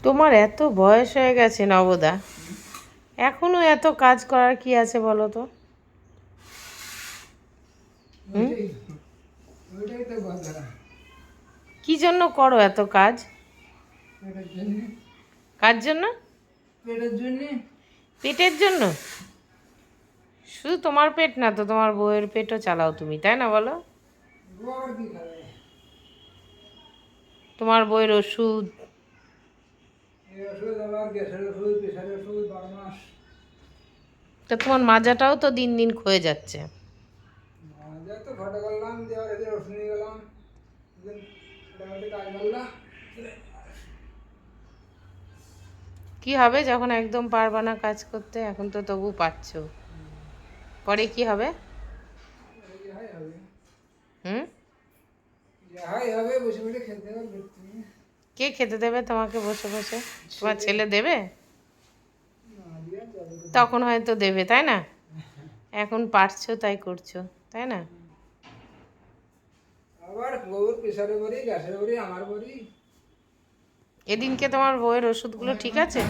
তোমার এত বয়স হয়ে গেছে নবদা, এখনো এত কাজ করার কি আছে বলো তো? হুম? ওইটাই তো কথা। কি জন্য করো এত কাজ? পেটের জন্য। কার জন্য? পেটের জন্য। পেটের জন্য? শুধু তোমার পেট না তো, তোমার বউয়ের পেটও চালাও তুমি, তাই না বলো? ও আবার কি খাবে? তোমার বউয়ের ওষুধ। এই ওষুধ আবার গ্যাসের ওষুধ, প্রেশারের ওষুধ 12 মাস। তা তোমার মাজাটাও তো দিন দিন ক্ষয়ে যাচ্ছে। যা তো ঘটে করলাম, দেওয়ার এদের ওষুধ নিয়ে গেলাম। একদিন মোটামুটি কাজ করলাম। কি হবে যখন একদম পারবা না কাজ করতে? এখন তো তবু পারছো, পরে কি হবে? যাহাই হবে। হুম? যাহাই হবে, বসে বসে খেতে হবে তুমি। কে খেতে দেবে তোমাকে বসে বসে? তোমার ছেলে। ছেলে দেবে? না দিয়ে যাবে কোথায়? তখন হয়তো দেবে, তাই না? এখন পারছো তাই করছো, তাই না? আবার বউর প্রেশারের বড়ি, গ্যাসের বড়ি, আমার বড়ি। এদিনকে তোমার বউয়ের ওষুধগুলো ঠিক আছে?